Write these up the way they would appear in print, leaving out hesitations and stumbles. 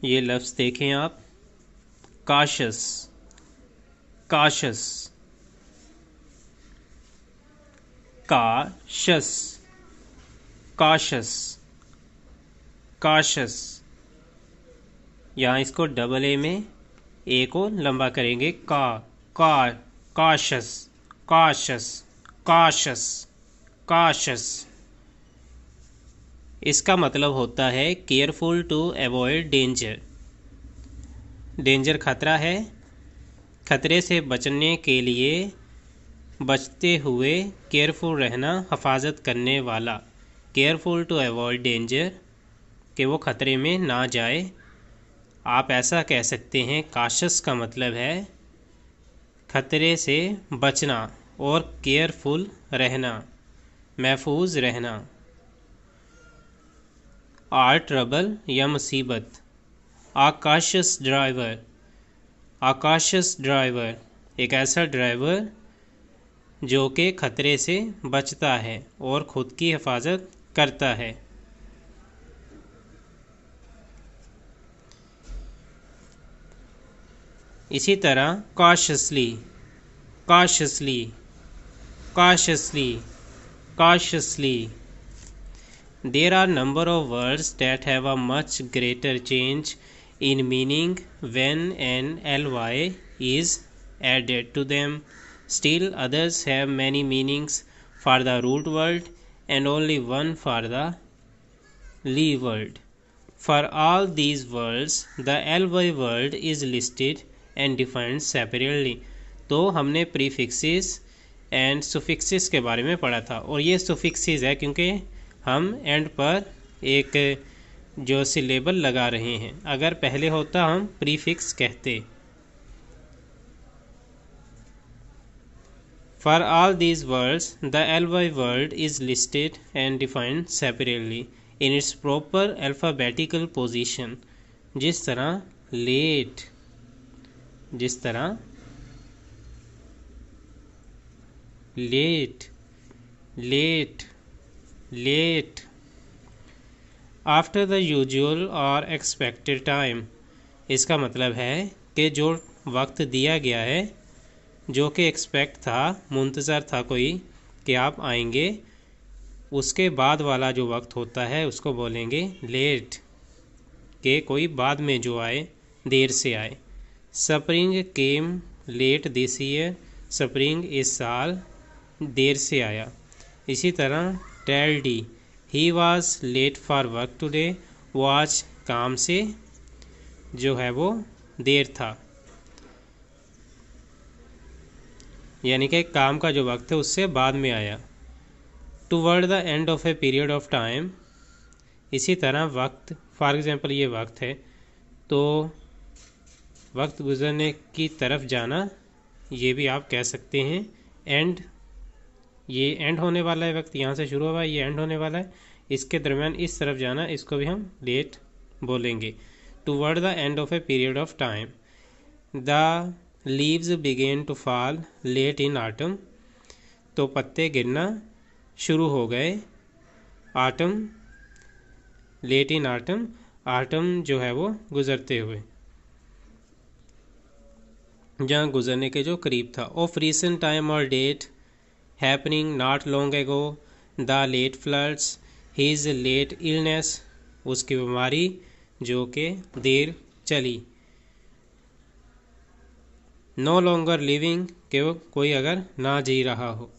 ये लफ्ज़ देखें आप, काशस, काशस, काशस, काशस, काशस। यहाँ इसको डबल ए में ए को लंबा करेंगे, का, काशस, काशस, काशस, काशस। इसका मतलब होता है careful to avoid danger. Danger खतरा है, खतरे से बचने के लिए बचते हुए केयरफुल रहना, हिफाजत करने वाला। केयरफुल टू अवॉइड डेंजर, कि वो खतरे में ना जाए। आप ऐसा कह सकते हैं काशस का मतलब है खतरे से बचना और केयरफुल रहना, महफूज रहना। आर ट्रबल या मुसीबत। आकाशस ड्राइवर, आकाशस ड्राइवर, एक ऐसा ड्राइवर जो कि खतरे से बचता है और ख़ुद की हिफाजत करता है। इसी तरह cautiously, cautiously, cautiously, cautiously. There are number of words that have a much greater change in meaning when an ly is added to them. Still others have many meanings for the root word and only one for the ly word. For all these words, the ly word is listed and defined separately. तो हमने prefixes and सुफिक्सेस के बारे में पढ़ा था, और ये सुफिक्सेस है क्योंकि हम एंड पर एक जो सिलेबल लगा रहे हैं। अगर पहले होता हम प्रीफिक्स कहते। For all these words, the ly word is listed and defined separately in its proper alphabetical position. जिस तरह late, जिस तरह late, late, late. After the usual or expected time. इसका मतलब है कि जो वक्त दिया गया है, जो कि एक्सपेक्ट था, मुंतज़र था कोई कि आप आएंगे, उसके बाद वाला जो वक्त होता है उसको बोलेंगे लेट, कि कोई बाद में जो आए, देर से आए। Spring came late this year, spring इस साल देर से आया। इसी तरह टेल्डी, he was late for work today, वो आज काम से जो है वो देर था, यानी कि काम का जो वक्त है उससे बाद में आया। Toward the end of a period of time, इसी तरह वक्त, फॉर एग्जांपल ये वक्त है तो वक्त गुजरने की तरफ जाना, ये भी आप कह सकते हैं। एंड, ये एंड होने वाला है, वक्त यहाँ से शुरू हुआ है, ये एंड होने वाला है, इसके दरमियान इस तरफ जाना, इसको भी हम लेट बोलेंगे। Toward the end of a period of time. The leaves begin to fall late in autumn, तो पत्ते गिरना शुरू हो गए autumn, late in autumn, autumn जो है वो गुजरते हुए, जहाँ गुजरने के जो करीब था। ऑफ रीसेंट टाइम और date, happening not long ago, the late floods, his late illness, उसकी बीमारी जो कि देर चली। नो लॉन्गर लिविंग, कि वो कोई अगर ना जी रहा हो।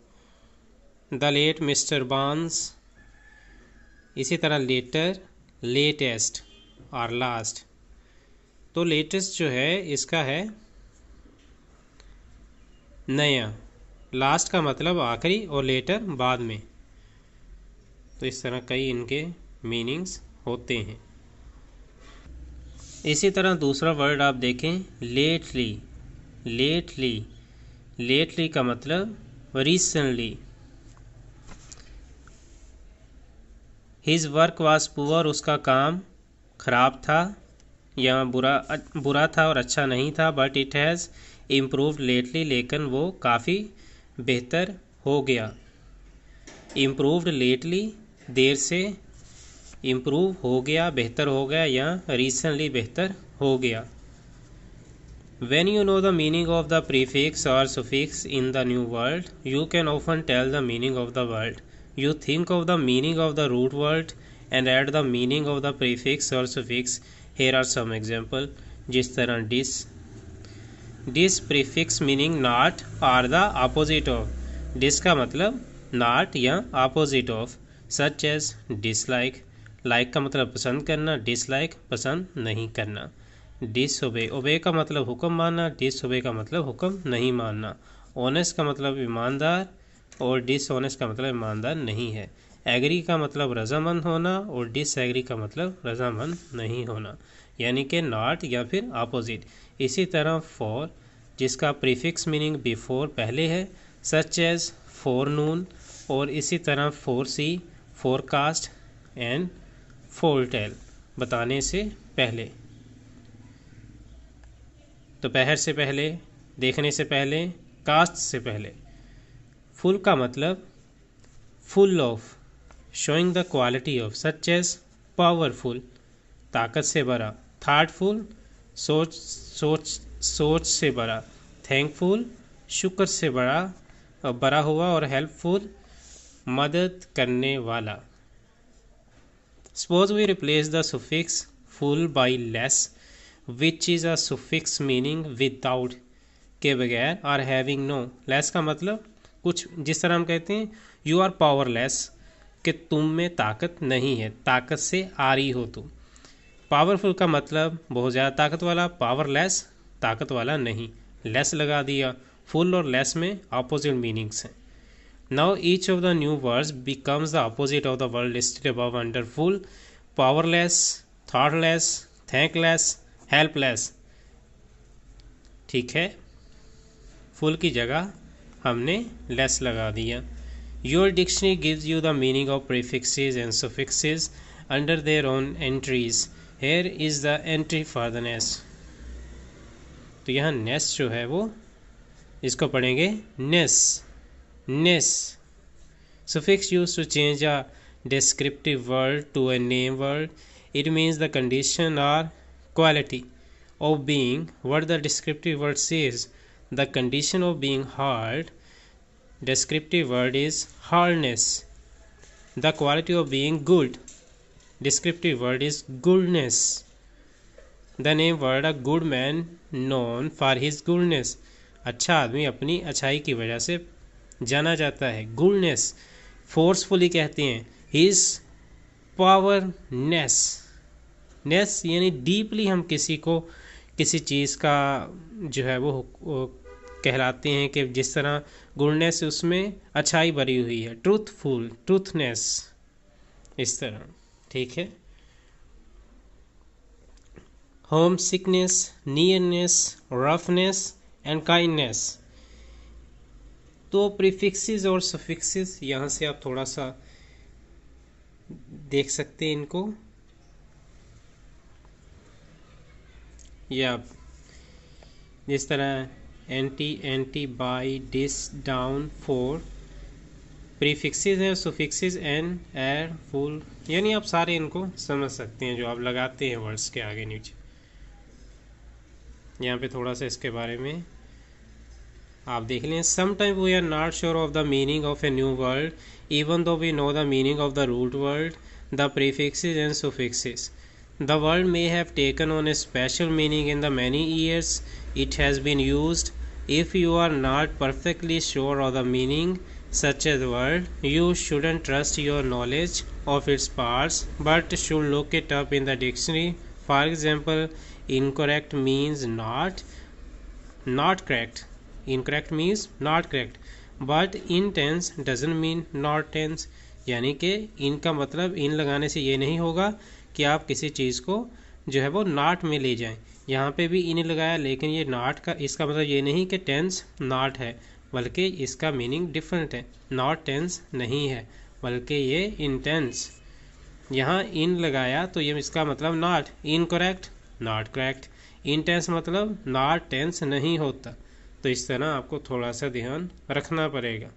द लेट मिस्टर बार्न्स, इसी तरह लेटर, लेटेस्ट और लास्ट। तो लेटेस्ट जो है इसका है नया, लास्ट का मतलब आखिरी और लेटर बाद में। तो इस तरह कई इनके मीनिंग्स होते हैं। इसी तरह दूसरा वर्ड आप देखें, लेटली, लेटली, लेटली का मतलब recently. His work was poor, उसका काम खराब था या बुरा था और अच्छा नहीं था। But it has improved lately, लेकिन वो काफ़ी बेहतर हो गया। इम्प्रूव्ड लेटली, देर से इम्प्रूव हो गया, बेहतर हो गया, या रिसेंटली बेहतर हो गया। When you know the meaning of the prefix or suffix in the new word, you can often tell the meaning of the word. You think of the meaning of the root word and add the meaning of the prefix or suffix. Here are some examples. जिस तरह dis prefix meaning not or the opposite of. Dis का मतलब not या opposite of. Such as dislike. Like का मतलब पसंद करना, dislike पसंद नहीं करना। डिसओबे, ओबे का मतलब हुक्म मानना, डिसओबे का मतलब हुक्म नहीं मानना। ऑनेस्ट का मतलब ईमानदार और डिसऑनेस्ट का मतलब ईमानदार नहीं है। एग्री का मतलब रजामंद होना और डिसएग्री का मतलब रजामंद नहीं होना, यानी कि नॉट या फिर अपोजिट। इसी तरह फॉर, जिसका प्रीफिक्स मीनिंग बिफोर पहले है, सच एज फॉर नून, और इसी तरह फॉर सी, फोरकास्ट एंड फोरटेल, बताने से पहले, दोपहर से पहले, देखने से पहले, कास्ट से पहले। फुल का मतलब full of, showing the quality of, such as powerful, ताकत से बड़ा, थाटफुल, सोच से बड़ा, थैंकफुल, शुक्र से बड़ा हुआ और हेल्पफुल, मदद करने वाला। Suppose we replace the suffix full by less, which is a suffix meaning without, के बगैर, और हैविंग नो। लेस का मतलब कुछ, जिस तरह हम कहते हैं यू आर पावरलेस, कि तुम में ताकत नहीं है, ताकत से आ रही हो तुम। पावरफुल का मतलब बहुत ज़्यादा ताकत वाला, पावरलेस ताकत वाला नहीं, लेस लगा दिया। फुल और लेस में अपोजिट मीनिंग्स हैं। Now each of the new words becomes the opposite of the word listed above under full, powerless, thoughtless, thankless, helpless. ठीक है, फुल की जगह हमने लेस लगा दिया। Your dictionary gives you the meaning of prefixes and suffixes under their own entries. Here is the entry for the ness. तो यहाँ ness जो है वो, इसको पढ़ेंगे ness, ness. Suffix use to change a descriptive word to a name word. It means the condition or quality of being what the descriptive word says. The condition of being hard, descriptive word is hardness. The quality of being good, descriptive word is goodness. The name word, a good man known for his goodness. अच्छा आदमी अपनी अच्छाई की वजह से जाना जाता है। goodness फोर्सफुली कहते हैं, his powerness, नेस यानी डीपली हम किसी को, किसी चीज़ का जो है वो कहलाते हैं कि जिस तरह गुडनेस उसमें अच्छाई भरी हुई है। ट्रूथफुल, ट्रूथनेस, इस तरह। ठीक है। Home sickness, nearness, roughness and kindness. तो प्रीफिक्सेस और सफिक्सेस यहाँ से आप थोड़ा सा देख सकते हैं इनको, या जिस तरह anti, anti, bi, dis, down, fore prefixes हैं, सुफिक्सेस एंड, एर, फुल, यानी आप सारे इनको समझ सकते हैं जो आप लगाते हैं वर्ड्स के आगे नीचे। यहाँ पे थोड़ा सा इसके बारे में आप देख लें। Sometime we are not sure of the meaning of a new word even though we know the meaning of the root word, the prefixes and suffixes. The word may have taken on a special meaning in the many years it has been used. If you are not perfectly sure of the meaning such as word, you shouldn't trust your knowledge of its parts, but should look it up in the dictionary. For example, incorrect means not correct. Incorrect means not correct. But in tense doesn't mean not tense, यानी कि इनका मतलब इन लगाने से ये नहीं होगा कि आप किसी चीज़ को जो है वो नॉट में ले जाएं। यहाँ पे भी इन लगाया, लेकिन ये नॉट का, इसका मतलब ये नहीं कि टेंस नॉट है, बल्कि इसका मीनिंग डिफरेंट है। नॉट टेंस नहीं है, बल्कि ये इन टेंस। यहाँ इन लगाया तो ये इसका मतलब not, incorrect, not correct. In tense मतलब नॉट टेंस नहीं होता। तो इस तरह आपको थोड़ा सा ध्यान रखना पड़ेगा।